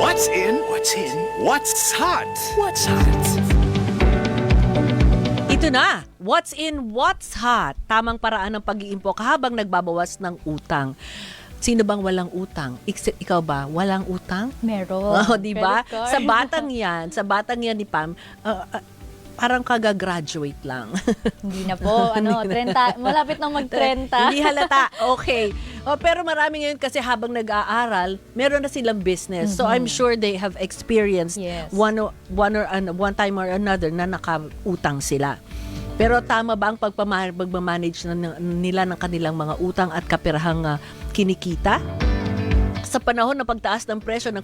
What's in? What's in? What's hot? What's hot? Ito na, what's in, what's hot? Tamang paraan ng pag-iimpok habang nagbabawas ng utang. Sino bang walang utang? Ikaw ba, walang utang? Meron. Oh, di ba? Credit card. Sa batang yan ni Pam, parang kaga-graduate lang. Hindi na po, 30, malapit nang mag-30. Hindi halata. Okay. Pero marami ngayon kasi habang nag-aaral, meron na silang business. So I'm sure they have experienced Yes. one time or another na nakautang sila. Pero tama ba ang pagmamanage nila ng kanilang mga utang at kapirahang kinikita? Sa panahon ng pagtaas ng presyo ng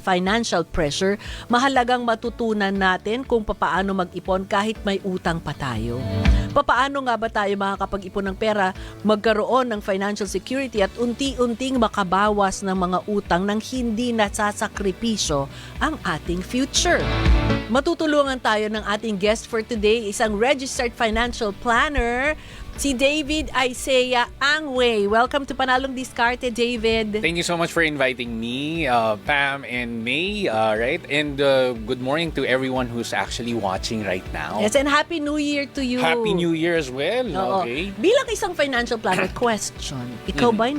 financial pressure, mahalagang matutunan natin kung papaano mag-ipon kahit may utang pa tayo. Papaano nga ba tayo makakapag-ipon ng pera, magkaroon ng financial security at unti-unting makabawas ng mga utang nang hindi nasasakripisyo ang ating future? Matutulungan tayo ng ating guest for today, isang registered financial planner, si David Isaiah Angway. Welcome to Panalong Diskarte, David. Thank you so much for inviting me, Pam and May, right? And good morning to everyone who's actually watching right now. Yes, and Happy New Year to you. Happy New Year as well, Oo. okay? Bilang isang financial planner, question, ikaw ba'y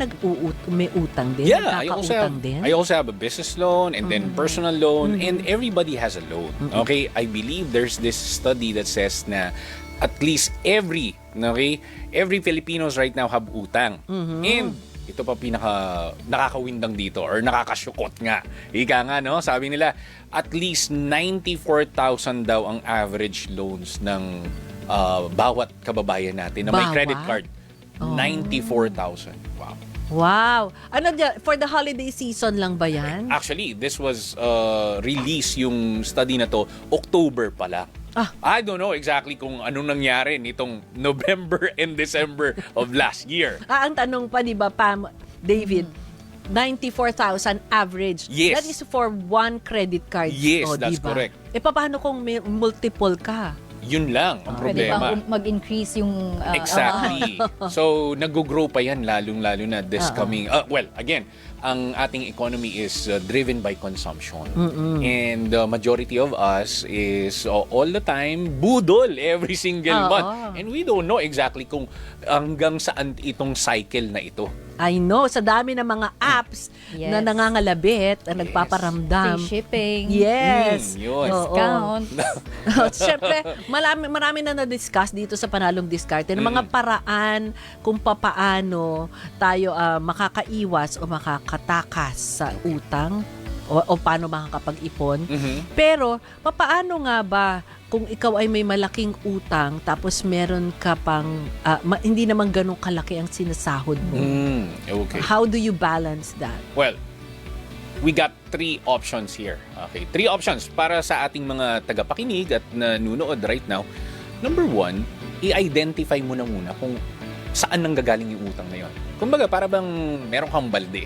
may utang din? Yeah, Nagkakautang din? I also have a business loan and then personal loan, and everybody has a loan. Okay, I believe there's this study that says na at least every Filipinos right now have utang. And ito pa nakakawindang dito or nakakasyukot nga. Ika nga, no? Sabi nila, at least 94,000 daw ang average loans ng bawat kababayan natin na may Bawat? credit card. 94,000. Wow. Wow. For the holiday season lang ba yan? Actually, this was released yung study na to October pa lang. I don't know exactly kung anong nangyari nitong November and December of last year. Ang tanong pa, di ba, Pam, David, 94,000 average. Yes. That is for one credit card. Yes, di that's ba? correct. Paano kung may multiple ka? Yun lang ang Pwede problema. bang mag-increase yung... Exactly. So, nag-grow pa yan lalong-lalo na this coming... well, again, ang ating economy is driven by consumption. And the majority of us is all the time budol every single month. And we don't know exactly kung hanggang saan itong cycle na ito. I know, sa dami ng mga apps na Yes. nangangalabit, na nagpaparamdam. Free shipping. Yes. Yun. Discount. Siyempre, marami na na-discuss dito sa Panalong Diskarte ng mga paraan kung papaano tayo makakaiwas o makakatakas sa utang o paano makakapag-ipon. Pero, papaano nga ba kung ikaw ay may malaking utang tapos meron ka pang hindi naman ganun kalaki ang sinasahod mo? Okay. How do you balance that? Well, we got 3 options here. Okay, 3 options para sa ating mga tagapakinig at nanunood right now. Number 1, i-identify mo na muna kung saan nanggagaling yung utang na yun. Kumbaga, para bang meron kang balde.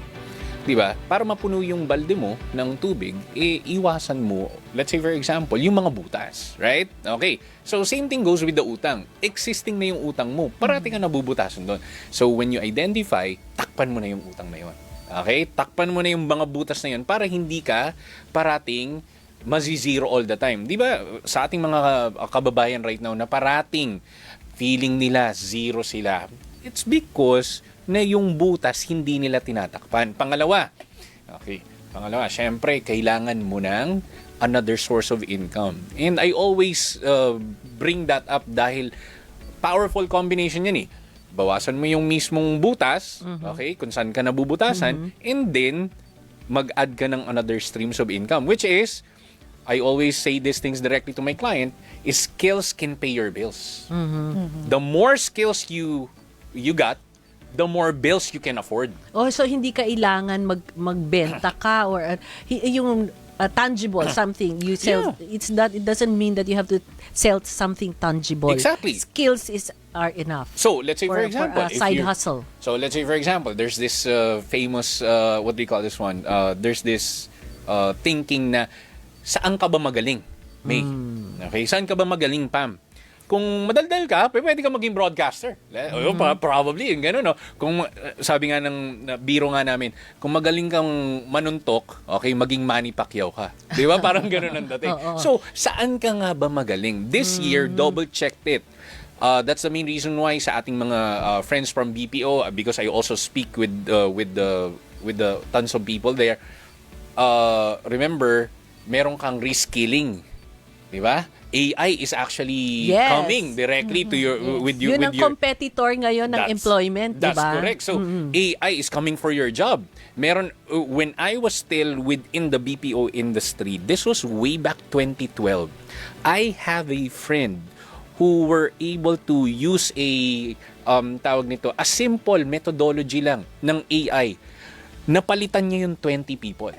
Diba? Para mapuno yung balde mo ng tubig, iwasan mo, let's say for example, yung mga butas. Right? Okay. So, same thing goes with the utang. Existing na yung utang mo. Parati ka nabubutasan doon. So, when you identify, takpan mo na yung utang na yun. Okay? Takpan mo na yung mga butas na yun para hindi ka parating mazizero all the time. Di ba? Sa ating mga kababayan right now na parating feeling nila zero sila. It's because na yung butas hindi nila tinatakpan. Pangalawa, syempre, kailangan mo ng another source of income. And I always bring that up dahil powerful combination yan eh. Bawasan mo yung mismong butas, okay, kung saan ka nabubutasan, and then mag-add ka ng another streams of income, which is, I always say these things directly to my client, is skills can pay your bills. The more skills you got, the more bills you can afford. Oh, so hindi kailangan magbenta ka or yung tangible something you sell. Yeah. It doesn't mean that you have to sell something tangible. Exactly. Skills are enough. So, let's say for example, a side hustle. So, let's say for example, there's this famous what do you call this one? There's this thinking na saan ka ba magaling? May. Okay, saan ka ba magaling, Pam? kung madaldal ka, pwede ka maging broadcaster. Probably, yung gano'n, no? Kung, sabi nga biro nga namin, kung magaling kang manuntok, okay, maging Manny Pacquiao ka. Di ba? Parang gano'n ang dating. So, saan ka nga ba magaling? This year, double-checked it. That's the main reason why sa ating mga friends from BPO, because I also speak with the tons of people there. Remember, meron kang reskilling, di ba? AI is actually coming directly to your with you. Yun ang competitor ngayon ng employment, di ba? That's correct. So AI is coming for your job. Meron when I was still within the BPO industry, this was way back 2012. I have a friend who were able to use a tawag nito, a simple methodology lang ng AI. Napalitan niya yung 20 people.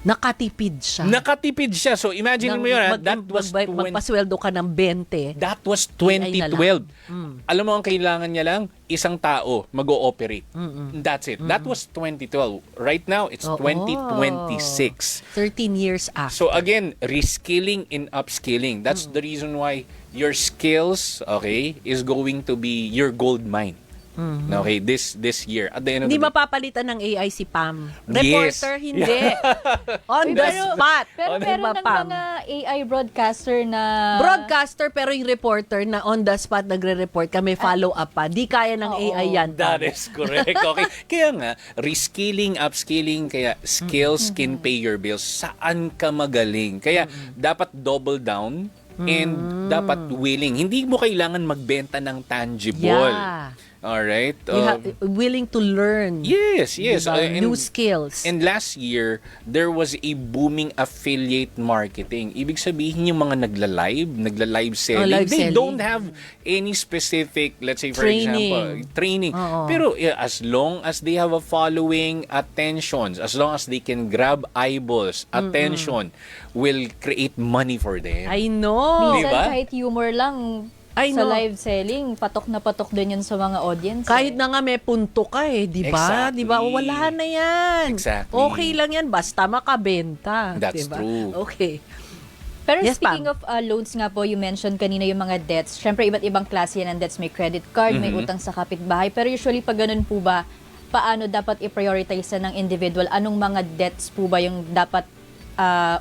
Nakatipid siya. Nakatipid siya. So imagine mo yun, magpasweldo ka ng 20. That was 2012. Alam mo ang kailangan niya lang, isang tao mag-ooperate. That's it. That was 2012. Right now, it's 2026. 13 years after. So again, reskilling and upskilling. That's the reason why your skills, okay, is going to be your gold mine. Okay, this year. At the end of Hindi the day, mapapalitan ng AI si Pam. Yes. Reporter, hindi. On the spot. Pero Di ba, meron ng Pam? mga AI broadcaster na... Broadcaster, pero yung reporter na on the spot nagre-report, kami follow-up pa. Di kaya ng AI yan. That is correct. Okay. Kaya nga, reskilling, upskilling, kaya skills can pay your bills. Saan ka magaling? Kaya dapat double down and dapat willing. Hindi mo kailangan magbenta ng tangible. Yeah. Alright? You have, willing to learn. Yes. Diba? New skills. And last year, there was a booming affiliate marketing. Ibig sabihin yung mga nagla-live selling, live they selling. don't have any specific, let's say for example, training. Pero as long as they have a following, attentions, as long as they can grab eyeballs, attention, will create money for them. I know. Minsan Diba? kahit humor lang I sa know. live selling, patok na patok din yun sa mga audience. Kahit na nga may punto ka di ba? Exactly. Di ba? Wala na yan. Exactly. Okay lang yan, basta makabenta. That's diba? true. Okay. Pero Yes, speaking Pam. of loans nga po, you mentioned kanina yung mga debts. Siyempre, iba't ibang klase yan ng debts. May credit card, may utang sa kapitbahay. Pero usually, pag ganun po ba, paano dapat i-prioritize ng individual? Anong mga debts po ba yung dapat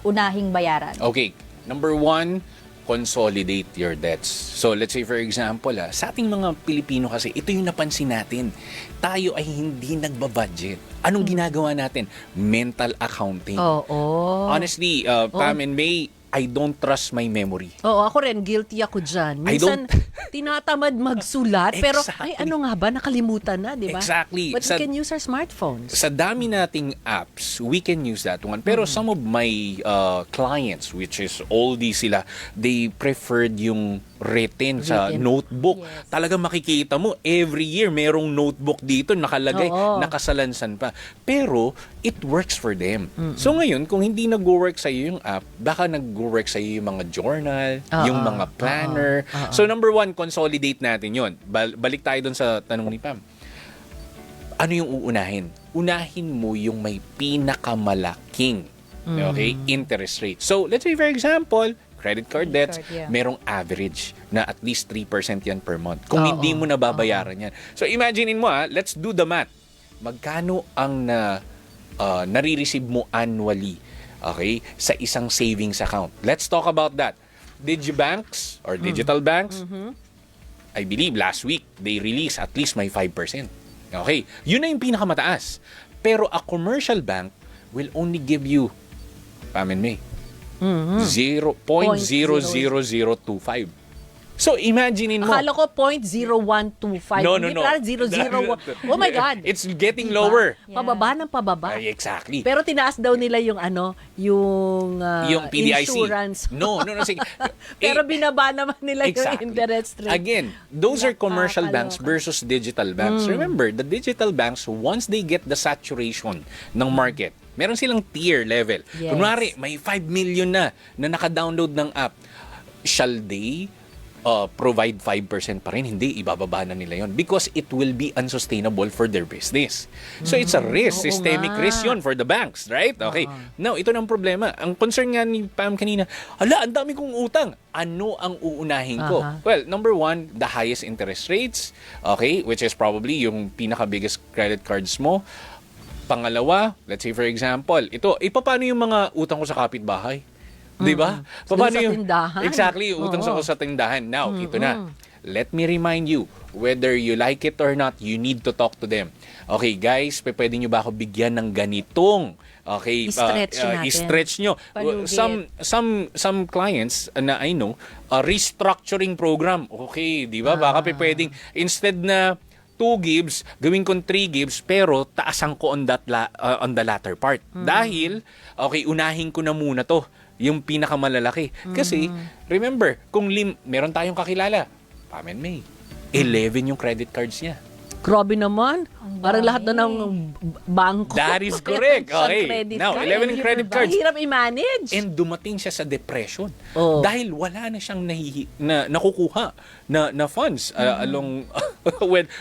unahing bayaran? Okay. Number one, consolidate your debts. So let's say for example, sa ating mga Pilipino kasi, ito yung napansin natin. Tayo ay hindi nagbabudget. Anong ginagawa natin? Mental accounting. Oo. Honestly, Pam and May, I don't trust my memory. Oo, ako rin, guilty ako dyan. Minsan, tinatamad magsulat, pero, ay, Exactly. ano nga ba, nakalimutan na, di ba? Exactly. But we can use our smartphones. Sa dami nating apps, we can use that one. Pero some of my clients, which is oldie sila, they preferred yung written sa Written. notebook. Yes. Talaga makikita mo, every year merong notebook dito, nakalagay, Oo. nakasalansan pa. Pero, it works for them. So ngayon, kung hindi nag-work sa'yo yung app, baka nag-work sa'yo yung mga journal, yung mga planner. So number one, consolidate natin yon. Balik tayo dun sa tanong ni Pam. Ano yung uunahin? Unahin mo yung may pinakamalaking interest rate. So, let's say for example, credit card debts, merong average na at least 3% yan per month. Kung hindi mo nababayaran yan. So, imaginein mo let's do the math. Magkano ang nare-receive mo annually, okay, sa isang savings account? Let's talk about that. Digibanks or digital banks, I believe last week, they released at least may 5%. Okay, yun na yung pinakamataas. Pero a commercial bank will only give you, Pam and May, 0.00025. So, imaginein mo. Akala ko 0.0125. No. Hindi pala 001. Oh my God. It's getting Diba? lower. Pababa ng pababa. Ay, exactly. Pero tinaas daw nila yung yung PDIC. insurance. No. Sige. Pero binaba naman nila Exactly. yung interest rate. Again, those are commercial banks versus digital banks. Remember, the digital banks, once they get the saturation ng market, meron silang tier level. Yes. Kunwari, may 5 million na naka-download ng app. Shall they provide 5% pa rin. Hindi, ibababa na nila yon because it will be unsustainable for their business. So it's a risk, Oo systemic nga. risk yon for the banks, right? Okay. Now, ito na ang problema. Ang concern nga ni Pam kanina, ang dami kong utang. Ano ang uunahin ko? Aha. Well, number one, the highest interest rates, okay, which is probably yung pinaka-biggest credit cards mo. Pangalawa, let's say for example, ito, paano yung mga utang ko sa kapitbahay? Di ba? Doon sa tindahan. Exactly, utang Oo. sa tindahan. Now, ito na. Let me remind you, whether you like it or not, you need to talk to them. Okay, guys, pwede nyo ba ako bigyan ng ganitong? Okay, I-stretch natin. i-stretch nyo. Palugit. Some clients na I know, restructuring program. Okay, di ba? Baka pwedeng, instead na 2 gives, gawin kong 3 gives, pero taasan ko on the latter part. Dahil, okay, unahin ko na muna to, yung pinakamalalaki. Kasi, remember, kung meron tayong kakilala, Pam and May, 11 yung credit cards niya. Grabe naman. Parang lahat na ng bangko. That is correct. Sa Okay. credit Now, card. 11 yung credit cards. Mahirap i-manage. And dumating siya sa depression. Oh. Dahil wala na siyang nakukuha na funds along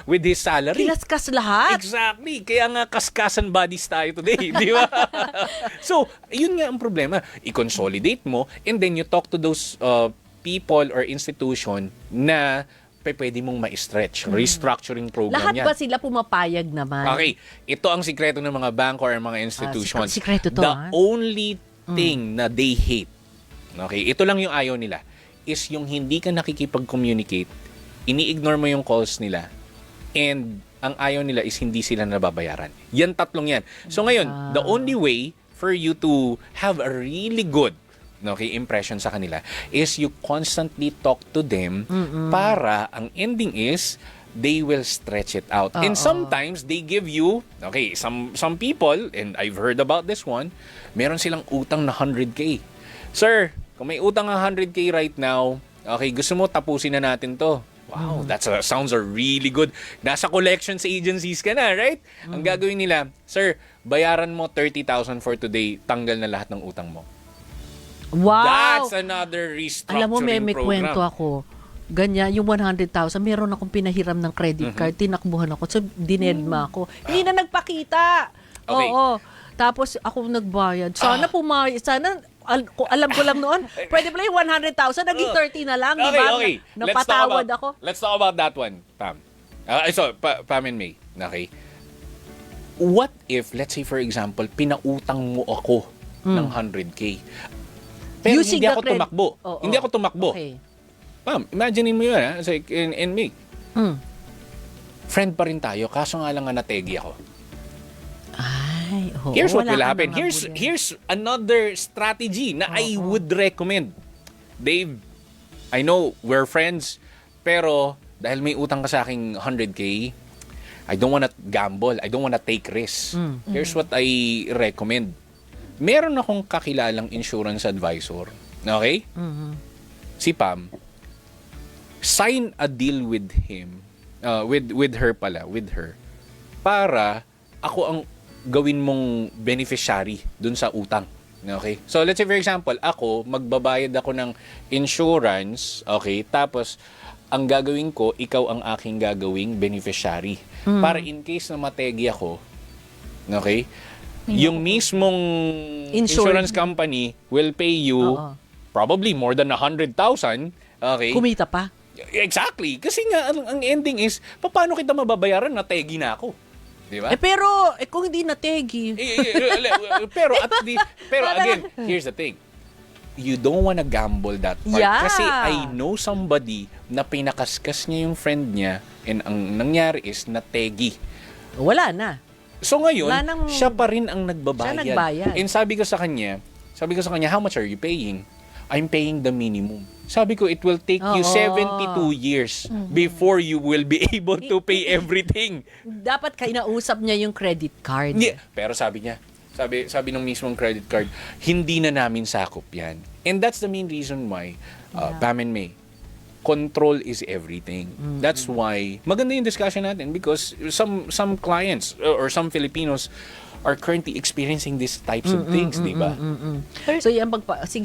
with his salary. Kinaskas lahat. Exactly. Kaya nga kaskasan bodies tayo today, di ba? So, yun nga ang problema. I-consolidate mo and then you talk to those people or institution na pwede mong ma-stretch. Restructuring program Lahat yan. ba sila pumapayag naman? Okay, ito ang sikreto ng mga bank or mga institutions. sikreto to, The ha? only thing na they hate, okay, ito lang yung ayaw nila, is yung hindi ka nakikipag-communicate, ini-ignore mo yung calls nila, and ang ayaw nila is hindi sila nababayaran. Yan tatlong yan. So ngayon, the only way for you to have a really good impression sa kanila is you constantly talk to them para ang ending is they will stretch it out. And sometimes they give you, okay, some people, and I've heard about this one, meron silang utang na 100K. Sir, kung may utang na 100K right now, okay, gusto mo tapusin na natin to. Wow, sounds really good. Nasa collections agencies ka na, right? Ang gagawin nila, sir, bayaran mo 30,000 for today, tanggal na lahat ng utang mo. Wow! That's another restructuring Alam mo, may program. kwento ako. Ganyan, yung 100,000, meron akong pinahiram ng credit card, tinakbuhan ako, so dinedma ako. Hindi na nagpakita. Okay. Oo. Tapos ako nagbayad. Sana alam ko lang noon, pwede pala yung 100,000, naging 30 na lang, di ba? Okay. Napatawad ako. Let's talk about that one, Pam. Pam and May. Okay. What if, let's say for example, pinautang mo ako ng 100K? Pero Using hindi the ako credit- tumakbo. Oo. Hindi ako tumakbo. Okay. Pam, imagine mo yun, ha? It's like, and me. Friend pa rin tayo, kaso nga lang nga nategi ako. Ay, oo. Here's what wala will ka happen. nang Here's habulin. here's another strategy na I would recommend. Dave, I know we're friends, pero dahil may utang ka sa aking 100K, I don't wanna gamble. I don't wanna take risks. Here's what I recommend. Meron akong kakilalang insurance advisor. Okay? Si Pam. Sign a deal with him. With her. Para ako ang gawin mong beneficiary dun sa utang. Okay? So, let's say for example, ako, magbabayad ako ng insurance, okay? Tapos, ang gagawin ko, ikaw ang aking gagawing beneficiary. Para in case na mategi ako, okay? Yung mismong insurance company will pay you Oo. probably more than 100,000, okay? Kumita pa. Exactly. Kasi nga, ang ending is, paano kita mababayaran na tegi na ako? Di ba? Pero, kung hindi nategi, pero again, here's the thing. You don't wanna gamble that part. Yeah. Kasi I know somebody na pinakaskas niya yung friend niya and ang nangyari is nategi. wala na. So ngayon, Wala nang- siya pa rin ang nagbabayad. Siya nagbayad. And sabi ko sa kanya, how much are you paying? I'm paying the minimum. Sabi ko, it will take you Oo. 72 years before you will be able to pay everything. Dapat kinausap niya yung credit card. Yeah. Pero sabi niya, sabi ng mismong credit card, hindi na namin sakop yan. And that's the main reason why, Pam and May, control is everything. That's why maganda yung discussion natin because some clients or some Filipinos are currently experiencing these types of things, di ba? So yan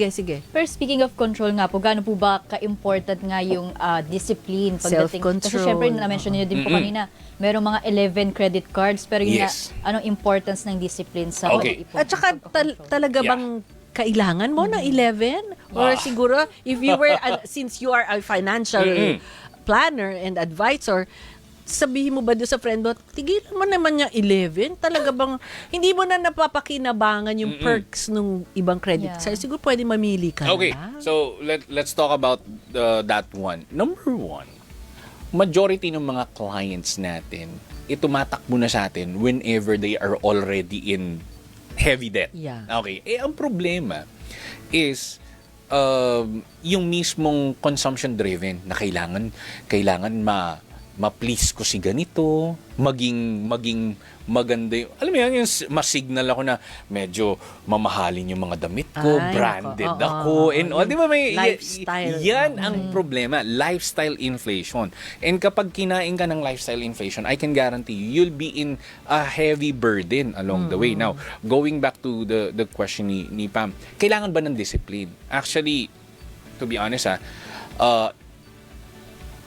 sige. Pero speaking of control nga po, gaano po ba ka-important nga yung discipline pagdating? Self-control. Kasi syempre, na-mention niyo din po kanina, merong mga 11 credit cards, pero yun Yes. anong importance ng discipline sa Okay. pag-iipon? At saka talaga Yeah. bang kailangan mo ng 11? Or siguro, if you were, since you are a financial planner and advisor, sabihin mo ba doon sa friend mo, tigilan mo naman yung 11? Talaga bang, hindi mo na napapakinabangan yung perks ng ibang credit Yeah. card? Siguro pwede mamili ka Okay, na. so let's talk about that one. Number one, majority ng mga clients natin, tumatakbo na sa atin whenever they are already in heavy debt. Yeah. Okay, ang problema is yung mismong consumption driven na kailangan ma-please ko si ganito, maging maganda yung, alam mo yan, yung masignal ako na medyo mamahalin yung mga damit ko, Ay, branded nako. ako, and all, di ba may, Lifestyle. yan ang problema, lifestyle inflation. And kapag kinain ka ng lifestyle inflation, I can guarantee you, you'll be in a heavy burden along the way. Now, going back to the question ni Pam, kailangan ba ng discipline? Actually, to be honest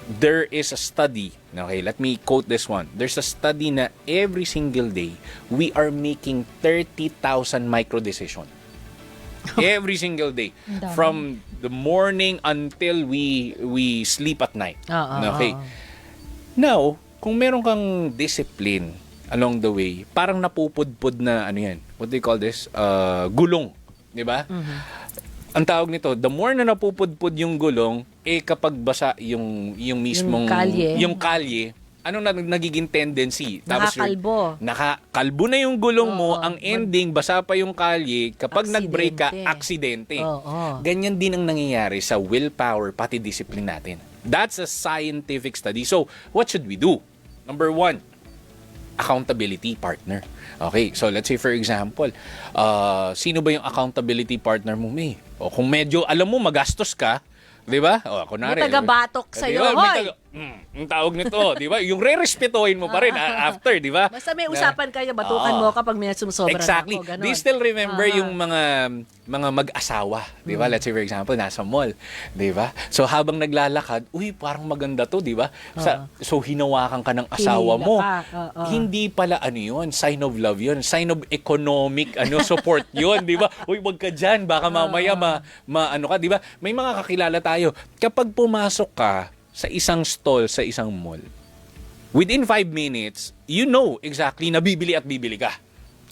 there is a study, okay, let me quote this one. There's a study na every single day, we are making 30,000 micro decision. Every single day. Dami. From the morning until we sleep at night. Okay. Now, kung meron kang discipline along the way, parang napupudpud na, ano yan, what do you call this? Gulong. Di ba? Ang tawag nito, the more na napupudpud yung gulong, kapag basa yung mismong yung kalye, anong nagiging tendency? Nakakalbo. Nakakalbo na yung gulong mo, ang ending, basa pa yung kalye, kapag nag-break ka, aksidente. Ganyan din ang nangyayari sa willpower, pati discipline natin. That's a scientific study. So, what should we do? Number one, accountability partner. Okay, so let's say for example, sino ba yung accountability partner mo, May? O kung medyo, alam mo, magastos ka, di ba? O, kunwari. May taga-batok sa'yo, hoy! Ang tawag nito, di ba? Yung re-respetohin mo pa rin after, di ba? Basta may usapan kayo, batukan mo kapag may sumusobra Exactly. na ako. Ganon. Do you still remember yung mga mag-asawa, di ba? Let's say for example, nasa mall, di ba? So habang naglalakad, uy, parang maganda to, di ba? So hinawakan ka ng asawa Pinila mo. ka. Hindi pala ano yun, sign of love yun, sign of economic support yun, di ba? Uy, wag ka dyan, baka mamaya ano ka, di ba? May mga kakilala tayo. Kapag pumasok ka sa isang stall, sa isang mall, within 5 minutes, you know exactly na bibili at bibili ka.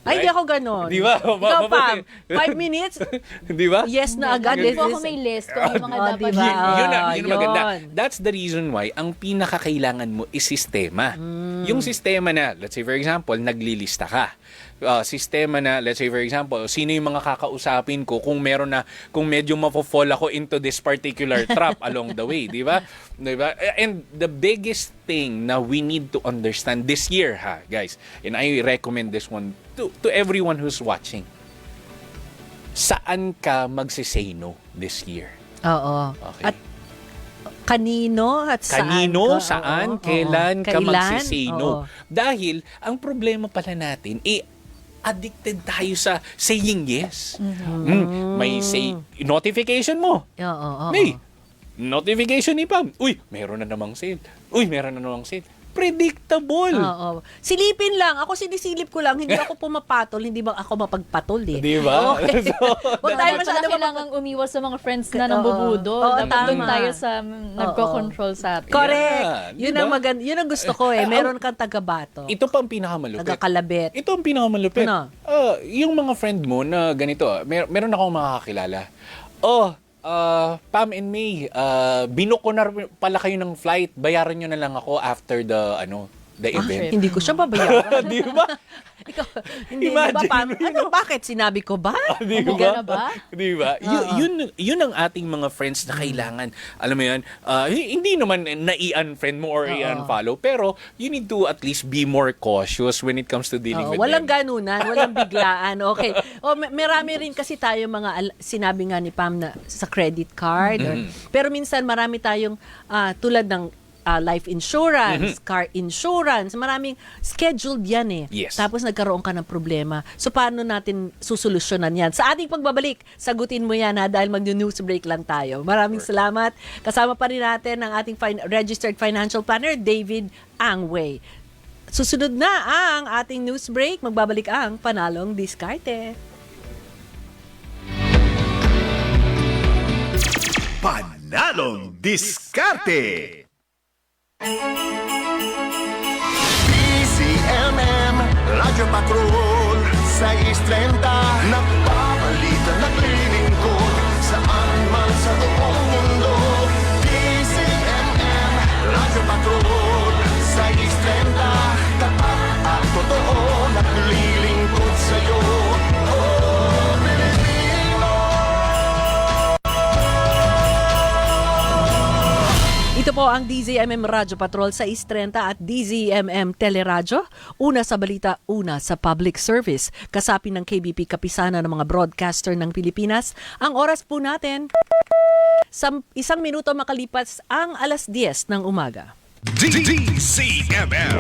Ay, hindi ako ganon. Di ba? Ikaw, Pam, 5 minutes, Di ba? yes na agad. Lagi po ako may list kung yung mga dapat diba? Yun ang maganda. Yun. That's the reason why ang pinakakailangan mo is sistema. Yung sistema na, let's say for example, naglilista ka. Sistema na, let's say for example, sino yung mga kakausapin ko kung medyo mafo-fall ako into this particular trap along the way, di ba? Diba? And the biggest thing na we need to understand this year, guys, and I recommend this one to everyone who's watching. Saan ka magsisay no this year? Oo. Okay. At kanino at Kanino, saan? saan, kailan ka magsisay Oo. no? Dahil, ang problema pala natin, addicted tayo sa saying yes. May notification mo. Oo. May notification ni Pam. Uy, meron na namang sale. Uy, meron na namang sale. Predictable. Oo. Silipin lang. Ako sinisilip ko lang. Hindi ako pumapatol. Hindi ba ako mapagpatol eh. Di ba? Okay. Huwag tayo Dapat masyado pala kailangang umiwas sa mga friends na Oo. nambubudol. Oo, Dapat doon tama. tayo sa nagko-control sa atin. Correct. Yeah, Yun diba? ang yun ang gusto ko eh. Meron kang taga-bato. Ito pa ang pinakamalupit. Taga-kalabit. Ito ang pinakamalupit. Ano? Yung mga friend mo na ganito, meron akong makakakilala. Pam and May, binook ko na pala kayo ng flight. Bayaran nyo na lang ako after the the event. Hindi ko siya babayaran. Di ba? Ikaw, hindi ba? Imagine mo yun. Bakit? Sinabi ko ba? Di Gana ba? Di ba? Yun ang ating mga friends na kailangan. Alam mo yan, hindi naman na i-unfriend mo or i-unfollow, pero you need to at least be more cautious when it comes to dealing with Walang them. ganunan, walang biglaan. Okay. Marami rin kasi tayo mga sinabi nga ni Pam na sa credit card. Pero minsan marami tayong tulad ng life insurance, car insurance, maraming scheduled yan eh. Yes. Tapos nagkaroon ka ng problema. So paano natin susolusyonan yan? Sa ating pagbabalik, sagutin mo yan dahil mag-news break lang tayo. Maraming salamat. Kasama pa rin natin ang ating registered financial planner, David Angway. Susunod na ang ating news break. Magbabalik ang Panalong Diskarte. Panalong Diskarte. DZMM Radyo Patrol 630 Nagbabalita, naglilingkod Saan man sa buong mundo DZMM Radyo Patrol 630 Tapat at totoo Naglilingkod sa'yo Oh, Pilipino. Ito po ang DZMM Radyo Patrol sa 630 at DZMM Teleradyo. Una sa balita, una sa public service. Kasapin ng KBP kapisanan ng mga broadcaster ng Pilipinas. Ang oras po natin, 1 minuto makalipas ang 10:00 ng umaga. DZMM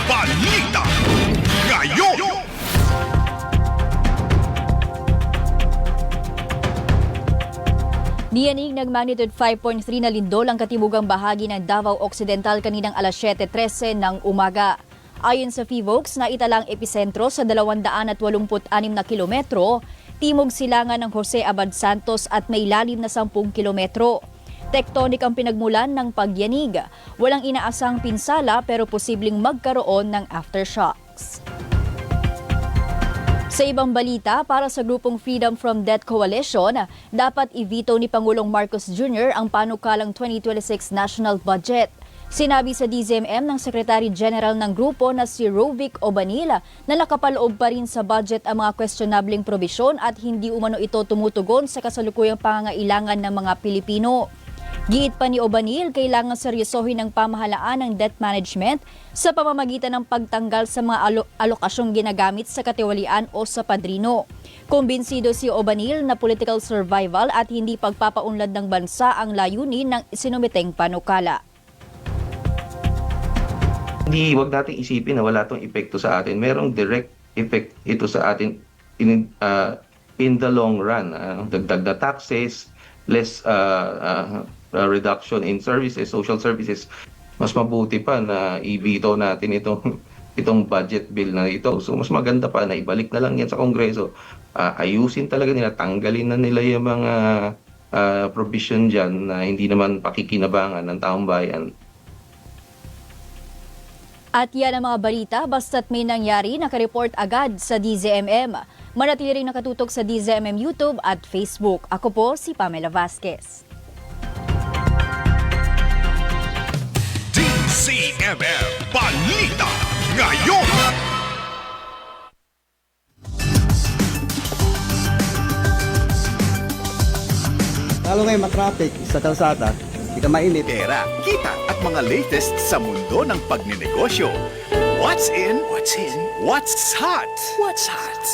Balita Ngayon. Niyanig ng magnitude 5.3 na lindol ang katimugang bahagi ng Davao Occidental kaninang 7:13 ng umaga. Ayon sa PHIVOLCS, naitalang epicentro sa 286 na kilometro, timog silangan ng Jose Abad Santos at may lalim na 10 kilometro. Tectonic ang pinagmulan ng pagyanig. Walang inaasang pinsala pero posibleng magkaroon ng aftershocks. Sa ibang balita, para sa grupong Freedom from Debt Coalition, dapat i-veto ni Pangulong Marcos Jr. ang panukalang 2026 national budget. Sinabi sa DZMM ng Secretary General ng grupo na si Rovic Obanil na nakapaloob pa rin sa budget ang mga questionableng probisyon at hindi umano ito tumutugon sa kasalukuyang pangangailangan ng mga Pilipino. Giit pa ni Obanil, kailangan seryosohin ng pamahalaan ng debt management sa pamamagitan ng pagtanggal sa mga alokasyong ginagamit sa katiwalian o sa padrino. Kumbinsido si Obanil na political survival at hindi pagpapaunlad ng bansa ang layunin ng isinumiteng panukala. Wag nating isipin na wala itong epekto sa atin. Merong direct effect ito sa atin in the long run. Dagdag na taxes, less reduction in services, social services. Mas mabuti pa na i-veto natin itong budget bill na ito. So mas maganda pa na ibalik na lang yan sa Kongreso. Ayusin talaga nila, tanggalin na nila yung mga provision dyan na hindi naman pakikinabangan ng taong bayan. At yan ang mga balita, basta't may nangyari, nakareport agad sa DZMM. Manatili rin nakatutok sa DZMM YouTube at Facebook. Ako po si Pamela Vasquez. DZMM Balita Ngayon. Lalo ngayon matraffic sa kalsada, hindi ka mainit. Pera, kita at mga latest sa mundo ng pagnenegosyo. What's in? What's in? What's hot? What's hot?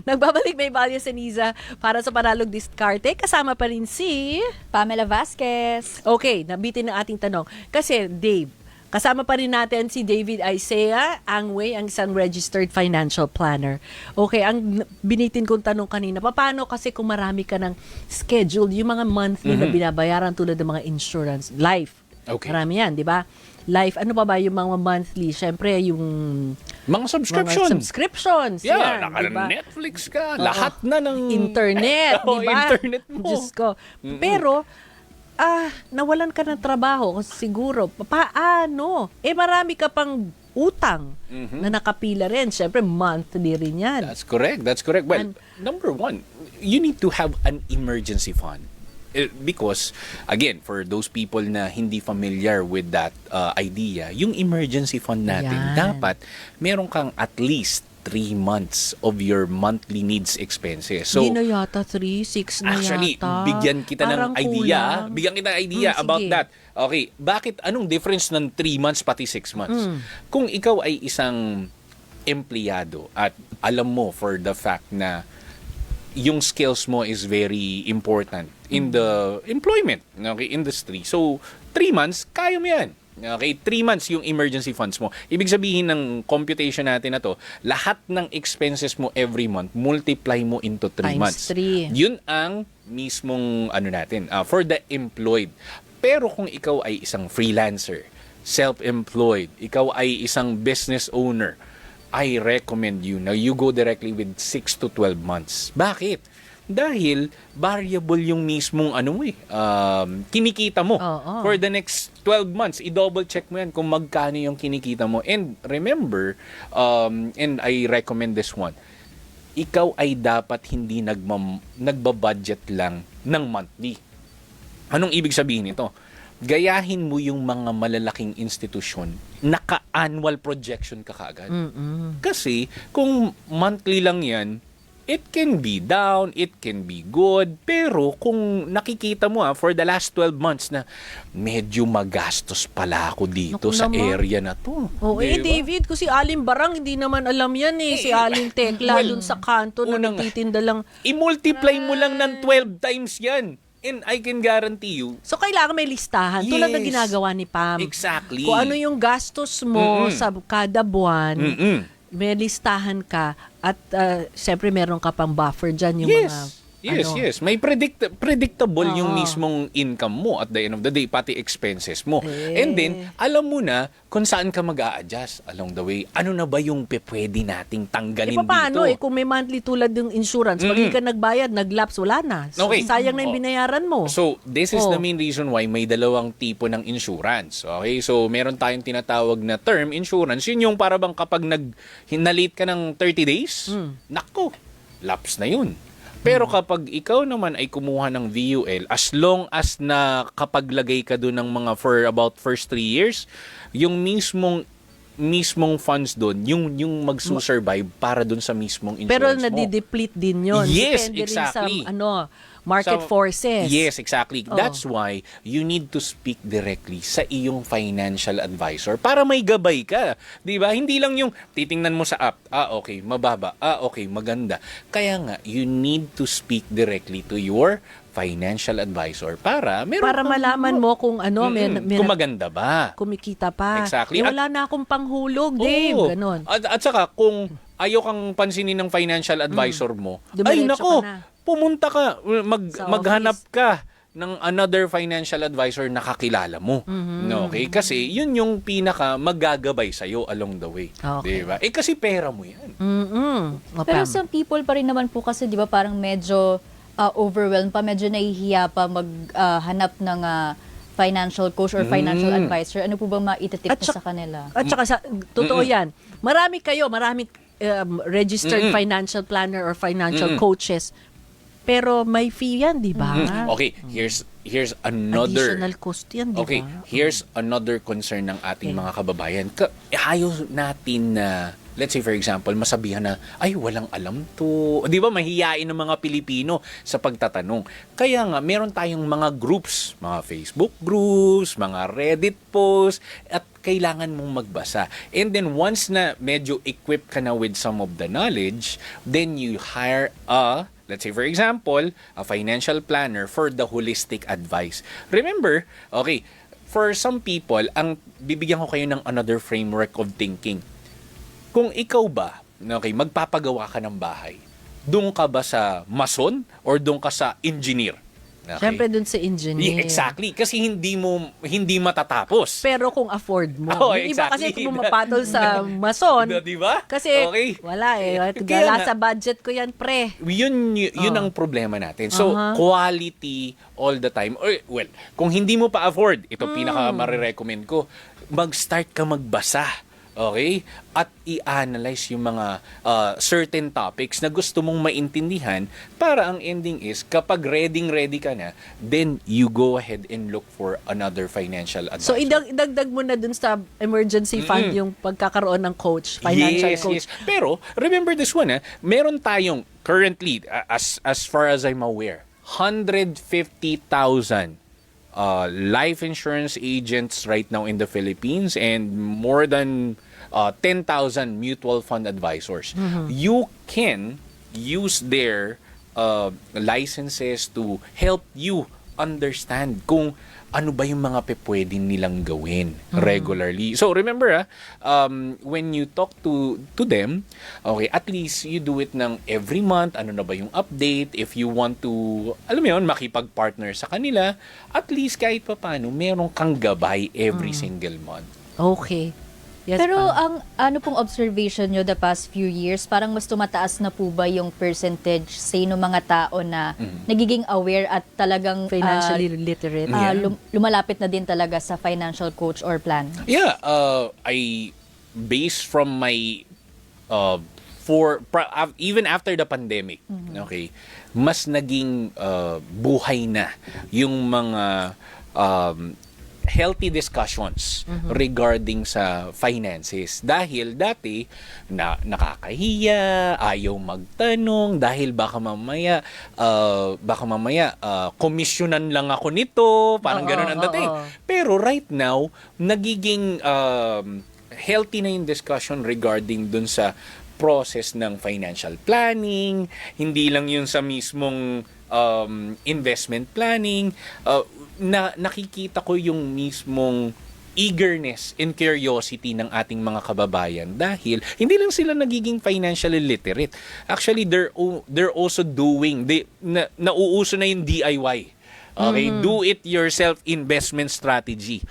Nagbabalik may Valya Seniza para sa Panalong Diskarte. Kasama pa rin si... Pamela Vasquez. Okay, nabitin ang ating tanong. Kasi Dave, kasama pa rin natin si David Isaiah Angway, ang isang registered financial planner. Okay, ang binitin kong tanong kanina, paano kasi kung marami ka ng schedule, yung mga monthly na binabayaran tulad ng mga insurance, life. Okay. Marami yan, di ba? Life, ano pa ba yung mga monthly? Siyempre, yung Mga subscription. mga subscriptions. Yeah, yan, di ba? naka-Netflix ka. Lahat na ng... Internet, Oo, di ba? internet mo. Diyos ko. Pero, nawalan ka ng trabaho, siguro. Paano? Marami ka pang utang na nakapila rin. Siyempre, monthly rin yan. That's correct. Well, number one, you need to have an emergency fund. Because, again, for those people na hindi familiar with that idea, yung emergency fund natin, Yan. dapat meron kang at least 3 months of your monthly needs expenses. So, Hindi na yata 3, 6 na actually, yata. bigyan kita Parang ng idea. kulang. Bigyan kita ng idea Sige. about that. Okay, bakit, anong difference ng 3 months pati 6 months? Kung ikaw ay isang empleyado at alam mo for the fact na yung skills mo is very important in the employment, okay, industry. So, 3 months, kaya mo yan. Okay, 3 months yung emergency funds mo. Ibig sabihin ng computation natin na to, lahat ng expenses mo every month, multiply mo into 3 Times months. 3. Yun ang mismong ano natin, for the employed. Pero kung ikaw ay isang freelancer, self-employed, ikaw ay isang business owner, I recommend you na you go directly with 6 to 12 months. Bakit? Dahil variable yung mismong ano mo kinikita mo. Oo. For the next 12 months, i-double check mo yan kung magkano yung kinikita mo. And remember, and I recommend this one, ikaw ay dapat hindi nagbabudget lang ng monthly. Anong ibig sabihin nito? Gayahin mo yung mga malalaking institusyon, naka-annual projection ka kaagad. Kasi kung monthly lang yan, it can be down, it can be good, pero kung nakikita mo for the last 12 months na medyo magastos pala ako dito Naku sa naman. area na to. Oh, Di ba? David, kung si Aling Barang, hindi naman alam yan si Aling Tekla well, dun sa kanto na unang- nagtitinda lang. I-multiply mo lang ng 12 times yan. And I can guarantee you, So, kailangan may listahan. Tulad ng Yes. ginagawa ni Pam. Exactly. Kung ano yung gastos mo sa kada buwan, Mm-mm. may listahan ka at siyempre meron ka pang buffer dyan yung Yes. mga Yes. May predictable yung Oo. mismong income mo at the end of the day, pati expenses mo. Eh. And then, alam mo na kung saan ka mag-a-adjust along the way. Ano na ba yung pwede nating tanggalin paano dito? kung may monthly tulad ng insurance, pag hindi ka nagbayad, naglaps, wala na. So, Okay. sayang na yung binayaran mo. So, this is Oh. the main reason why may dalawang tipo ng insurance. Okay? So, meron tayong tinatawag na term insurance. Yun yung para bang kapag nalate ka ng 30 days, nako, lapse na yun. Pero kapag ikaw naman ay kumuha ng VUL, as long as na kapaglagay ka doon ng mga for about first 3 years, yung mismong funds doon, yung magsusurvive para doon sa mismong insurance Pero mo. nadideplete din yun. Yes, Depende exactly. rin sa market So, forces. Yes, exactly. Oo. That's why you need to speak directly sa iyong financial advisor para may gabay ka. 'Di ba? Hindi lang yung titingnan mo sa app, okay, mababa, okay, maganda. Kaya nga, you need to speak directly to your financial advisor para meron Para kang- malaman mo kung kung maganda ba. kumikita pa. Exactly. Wala na akong panghulog, Dave. Oo. Ganon. At saka, kung ayaw kang pansinin ng financial advisor mo, ay Dumiretso nako, ka na. pumunta ka, Sa maghanap office. ka ng another financial advisor na kakilala mo. No, okay? Kasi yun yung pinaka magagabay sa'yo along the way. Okay. Diba? Kasi pera mo yan. Pero some people pa rin naman po kasi, di ba, parang medyo overwhelmed pa, medyo nahihiya pa maghanap ng financial coach or financial advisor. Ano po ba maititip At mo sa kanila? At saka, totoo yan. Maraming registered financial planner or financial coaches. Pero may fee yan, di ba? Okay, here's another Additional cost yan, di ba? Okay, here's another concern ng ating mga kababayan. Ayaw natin na, let's say for example, masabihan na, ay, walang alam to. Di ba, mahihiyain ng mga Pilipino sa pagtatanong. Kaya nga, meron tayong mga groups, mga Facebook groups, mga Reddit posts, at kailangan mong magbasa. And then once na medyo equipped ka na with some of the knowledge, then you hire let's say for example, a financial planner for the holistic advice. Remember, okay, for some people, ang bibigyan ko kayo ng another framework of thinking. Kung ikaw ba, okay, magpapagawa ka ng bahay, doon ka ba sa mason or doon ka sa engineer? Okay. Siyempre dun sa engineer. Exactly, kasi hindi matatapos. Pero kung afford mo. Oh, Yung iba kasi exactly. pumapatol sa mason. Di ba? Kasi Okay. wala Kaya Gala nga- sa budget ko yan, pre. Yun ang problema natin. So, quality all the time. Or, well, kung hindi mo pa afford, ito pinaka marirecommend ko, mag-start ka magbasa Okay? At i-analyze yung mga certain topics na gusto mong maintindihan para ang ending is, kapag ready ka na, then you go ahead and look for another financial advisor. So idagdag mo na dun sa emergency fund yung pagkakaroon ng coach, financial coach. Yes. Pero remember this one, meron tayong currently, as far as I'm aware, 150,000 life insurance agents right now in the Philippines and more than 10,000 mutual fund advisors. You can use their licenses to help you understand kung ano ba yung mga pwede nilang gawin regularly. So remember, when you talk to them, okay, at least you do it ng every month. Ano na ba yung update? If you want to, alam mo yun, makipag-partner sa kanila, at least kahit pa paano, meron kang gabay every single month. Okay. Yes, Pero Pam. ang ano pong observation nyo the past few years, parang mas tumataas na po ba yung percentage say no mga tao na nagiging aware at talagang Financially literate. lumalapit na din talaga sa financial coach or plan? Yeah, I based from my even after the pandemic, okay, mas naging buhay na yung mga healthy discussions regarding sa finances. Dahil dati, nakakahiya, ayaw magtanong, dahil baka mamaya, komisyonan lang ako nito, parang ganun ang dating. Pero right now, nagiging healthy na yung discussion regarding dun sa process ng financial planning, hindi lang yun sa mismong investment planning, na nakikita ko yung mismong eagerness and curiosity ng ating mga kababayan dahil hindi lang sila nagiging financially literate. Actually, they're also doing, nauuso na yung DIY. Okay? Do it yourself investment strategy.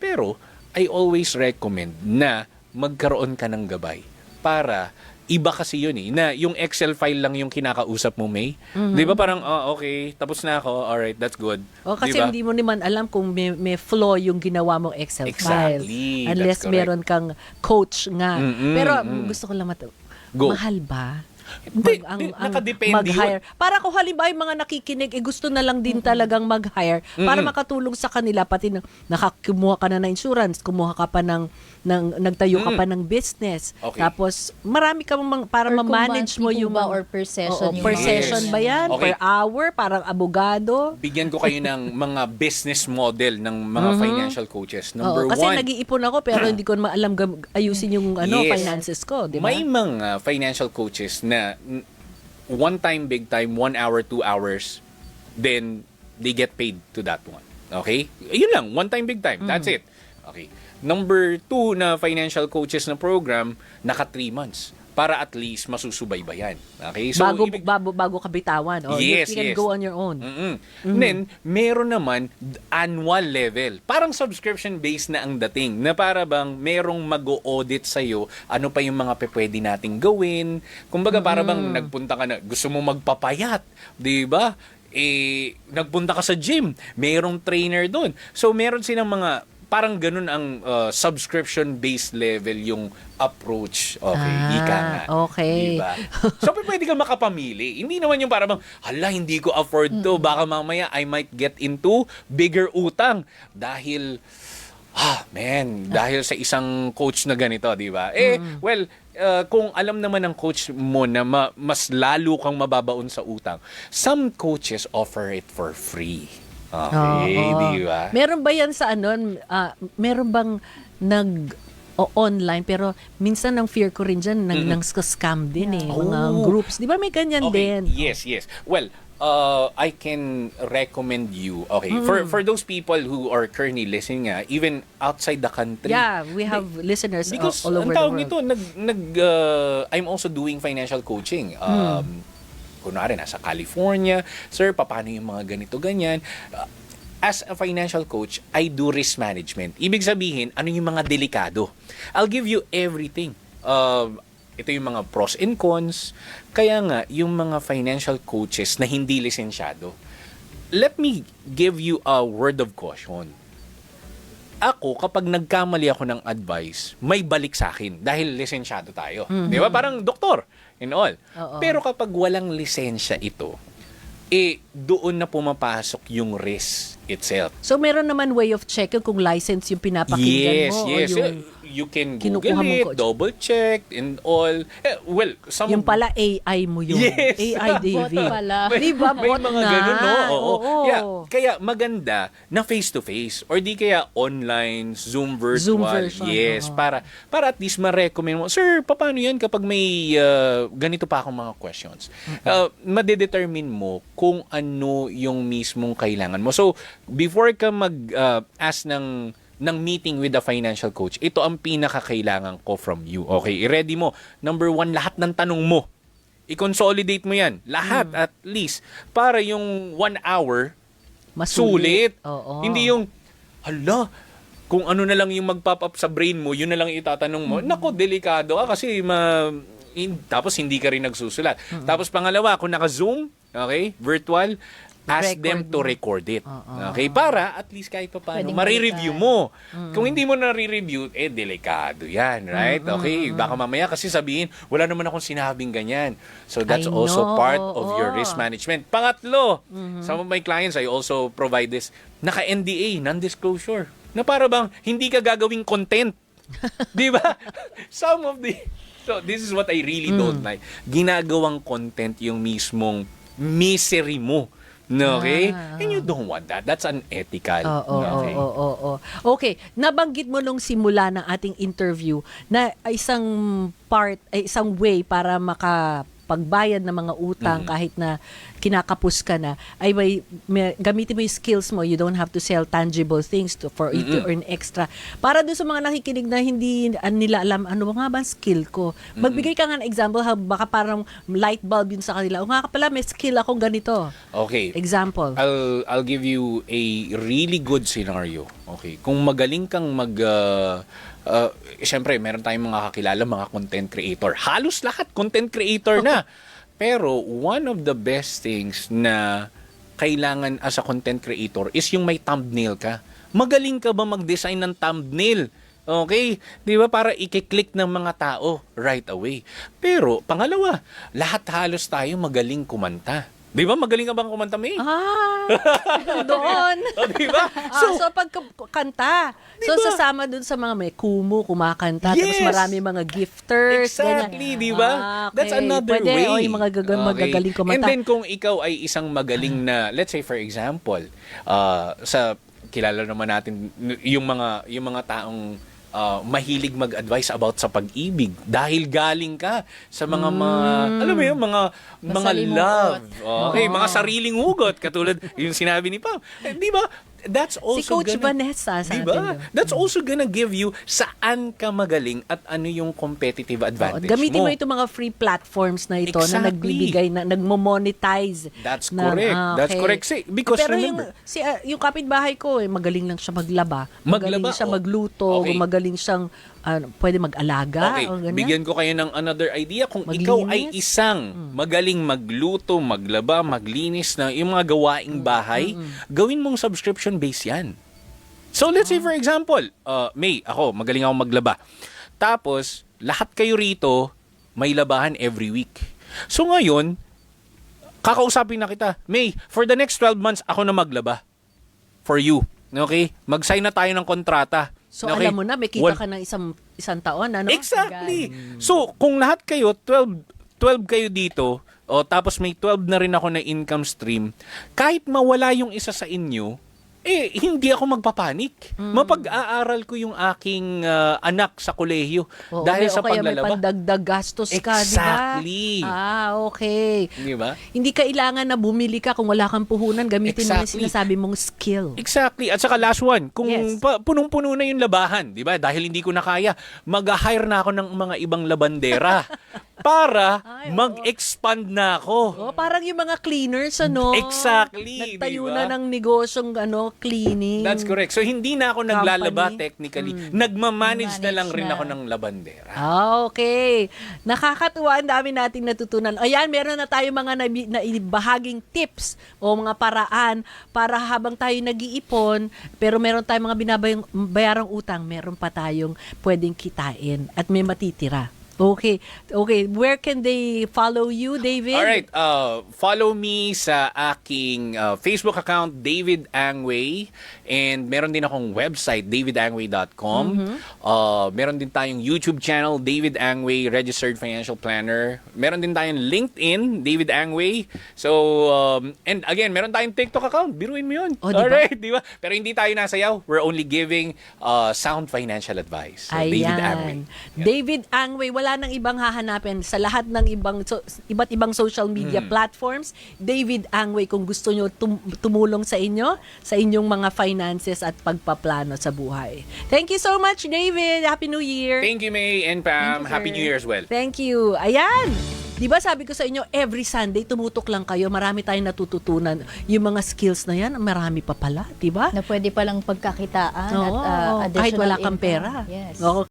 Pero, I always recommend na magkaroon ka ng gabay para iba kasi yun na yung Excel file lang yung kinakausap mo, May. Di ba parang, okay, tapos na ako, alright, that's good. Kasi Diba? hindi mo naman alam kung may flaw yung ginawa mong Excel file. Exactly. Unless That's correct. meron kang coach nga. Pero gusto ko lang Go. mahal ba? Hindi, nakadepende mag-hire. Para kung halimbawa yung mga nakikinig, gusto na lang din talagang mag-hire para makatulong sa kanila, pati nakakumuha ka na ng insurance, kumuha ka pa nagtayo ka pa ng business. Okay. Tapos, marami ka para Or kung ma-manage mo monthly yung po ba or per session yung per mga- session ba yan? Okay. Per hour? Parang abogado? Bigyan ko kayo ng mga business model ng mga financial coaches. Number Kasi one, nag-iipon ako pero hindi ko naman alam ayusin yung Yes. finances ko, di ba? may mga financial coaches na one time, big time, 1 hour, 2 hours, then they get paid to that one. Okay? Yun lang, one time, big time. That's it. Okay. Number 2 na financial coaches na program, naka 3 months para at least masusubaybayan. Okay? So, bago ka bitawan. Or Yes, you can yes. go on your own. Then, meron naman annual level. Parang subscription-based na ang dating. Na para bang merong mag-o-audit sa'yo, ano pa yung mga pwede nating gawin. Kumbaga, para bang nagpunta ka na, gusto mo magpapayat. Di ba? Nagpunta ka sa gym. Merong trainer doon. So, meron silang mga parang ganun ang subscription-based level yung approach. Okay, ika nga. Okay. Diba? So, pwede ka makapamili. Hindi naman yung parang, hala, hindi ko afford to. Baka mamaya, I might get into bigger utang. Dahil, dahil sa isang coach na ganito, di ba? Well, kung alam naman ng coach mo na mas lalo kang mababaon sa utang, some coaches offer it for free. Okay, di ba? Meron ba yan sa meron bang online pero minsan ang fear ko rin dyan nang scam din mga groups. Di ba may ganyan din? Yes. Well, I can recommend you. Okay, for those people who are currently listening, even outside the country. Yeah, we have listeners Because all over ang the tawag world. nito, I'm also doing financial coaching. Kunwari, nasa California, sir, paano yung mga ganito-ganyan? As a financial coach, I do risk management. Ibig sabihin, ano yung mga delikado? I'll give you everything. Ito yung mga pros and cons. Kaya nga, yung mga financial coaches na hindi lisensyado, let me give you a word of caution. ako, kapag nagkamali ako ng advice, may balik sa akin dahil lisensyado tayo. Di ba? Parang doktor and all. Oo. Pero kapag walang lisensya ito, doon na pumapasok yung risk itself. So meron naman way of checking kung license yung pinapakinggan mo Yes. o yung You can kinukuha Google mong it, coach. double check and all. Well, some yung pala AI mo yun. Yes. AI David. Bot pala. Di ba? may Bot mga na. ganun, no? Oo. Oo. Yeah, kaya maganda na face-to-face or di kaya online, Zoom virtual. Zoom version, Yes, oo. para at least ma-recommend mo, sir, paano yan kapag may ganito pa akong mga questions? Madedetermine mo kung ano yung mismong kailangan mo. So, before ka mag-ask ng meeting with a financial coach, ito ang pinakakailangan ko from you. Okay, i-ready mo. Number 1, lahat ng tanong mo. I-consolidate mo yan. Lahat at least. Para yung 1 hour, sulit. Oo. Hindi yung, hala, kung ano na lang yung mag-pop up sa brain mo, yun na lang itatanong mo. Nako, delikado ka kasi tapos hindi ka rin nagsusulat. Tapos pangalawa, kung naka-Zoom, okay, virtual, ask them to record it. Okay? Para at least kahit pa paano, Pwedeng marireview mo. Kung hindi mo na-review, delikado yan, right? Okay? Baka mamaya kasi sabihin, wala naman akong sinabing ganyan. So that's I also know. part of your Oo. risk management. Pangatlo, some of my clients, I also provide this, naka-NDA, non-disclosure. Na para bang hindi ka gagawing content. Di ba? Some of the... So this is what I really don't like. Ginagawang content yung mismong misery mo. No, okay? And you don't want that. That's unethical. Okay? Oo. Okay, nabanggit mo nung simula ng ating interview na isang way para makapagbayad ng mga utang kahit na kinakapos ka na, ay gamitin mo yung skills mo. You don't have to sell tangible things for you to earn extra. Para doon sa mga nakikinig na hindi nila alam, ano nga ba ang skill ko? Magbigay ka nga ng example, baka parang light bulb yun sa kanila. O nga pala, may skill akong ganito. Okay. Example. I'll give you a really good scenario. Okay. Kung magaling kang siyempre, meron tayong mga kakilala, mga content creator. Halos lahat content creator na. Pero one of the best things na kailangan as a content creator is yung may thumbnail ka. Magaling ka ba mag-design ng thumbnail? Okay? Di ba? Para i-click ng mga tao right away. Pero, pangalawa, lahat halos tayo magaling kumanta. Di ba? Magaling ka bang kumanta, May? Doon. Di ba? So pagkanta. So, sasama dun sa mga may kumakanta. Tapos Yes! marami mga gifters. Exactly, ganyan. di ba? Okay. That's another Pwede, way. o yung mga magagaling kumanta. And then kung ikaw ay isang magaling na, let's say for example, sa kilala naman natin yung mga taong mahilig mag-advise about sa pag-ibig dahil galing ka sa mga alam mo yun, mga Masalimuot. love. Okay, mga sariling hugot katulad yung sinabi ni Pam. Di ba? That's also Si Coach Vanessa sa diba? atin. That's also gonna give you saan ka magaling at ano yung competitive advantage Gamitin mo mo. itong mga free platforms na ito na Exactly. nagbibigay, nagmo-monetize. That's correct. That's okay. correct. Because pero remember, yung kapitbahay ko, magaling lang siya maglaba. Magaling Maglaba, siya oh. magluto. Okay. Magaling siyang, pwede mag-alaga. okay, O ganyan. bigyan ko kayo ng another idea. Kung Maglinis? ikaw ay isang magaling magluto, maglaba, maglinis na yung mga gawaing bahay, gawin mong subscription base yan. So let's say for example, May, ako, magaling ako maglaba. Tapos, lahat kayo rito, may labahan every week. So ngayon, kakausapin na kita, May, for the next 12 months, ako na maglaba. For you. Okay? Mag-sign na tayo ng kontrata. So Okay? alam mo na, may kita ka ng isang taon. Ano? Exactly. So, kung lahat kayo, 12 kayo dito, tapos may 12 na rin ako na income stream, kahit mawala yung isa sa inyo, hindi ako magpapanik. Mapag-aaral ko yung aking anak sa kolehiyo Oo, dahil sa o kaya may paglalaba. pandagdag gastos ka, Exactly. di ba? Okay. Di ba? Hindi kailangan na bumili ka kung wala kang puhunan. Gamitin mo yung Exactly. sinasabi mong skill. Exactly. At saka last one, kung Yes. punong-puno na yung labahan, di ba? Dahil hindi ko na kaya, mag-hire na ako ng mga ibang labandera. para Ay, oo. mag-expand na ako. Oh, parang yung mga cleaners, ano? Exactly, Nagtayo di na ba? ng negosyong cleaning. That's correct. So hindi na ako naglalaba Company. technically. Nagmamanage na lang Manage rin na. ako ng labandera. Ah, okay. Nakakatuwa, ang dami nating natutunan. Ayan, meron na tayo mga naibahaging tips o mga paraan para habang tayo nag-iipon, pero meron tayong mga binabayarang utang, meron pa tayong pwedeng kitain at may matitira. Okay. Okay. Where can they follow you, David? Alright, follow me sa aking Facebook account, David Angway. And meron din akong website, davidangway.com. Meron din tayong YouTube channel, David Angway, Registered Financial Planner. Meron din tayong LinkedIn, David Angway. So, and again, meron tayong TikTok account. Biruin mo yun. Oh, di ba? Alright, di ba? Pero hindi tayo nasayaw. We're only giving sound financial advice. So, David Angway. David Angway, wala nang ibang hahanapin sa lahat ng iba't ibang social media platforms. David Angway, kung gusto nyo tumulong sa inyo, sa inyong mga finances at pagpaplano sa buhay. Thank you so much, David. Happy New Year. Thank you, May and Pam. Happy New Year as well. Thank you. Ayan. Di ba sabi ko sa inyo, every Sunday, tumutok lang kayo. Marami tayong natututunan. Yung mga skills na yan, marami pa pala. Di ba? Na pwede palang pagkakitaan Oo, at additional kahit wala kang income. pera. Yes. Oo.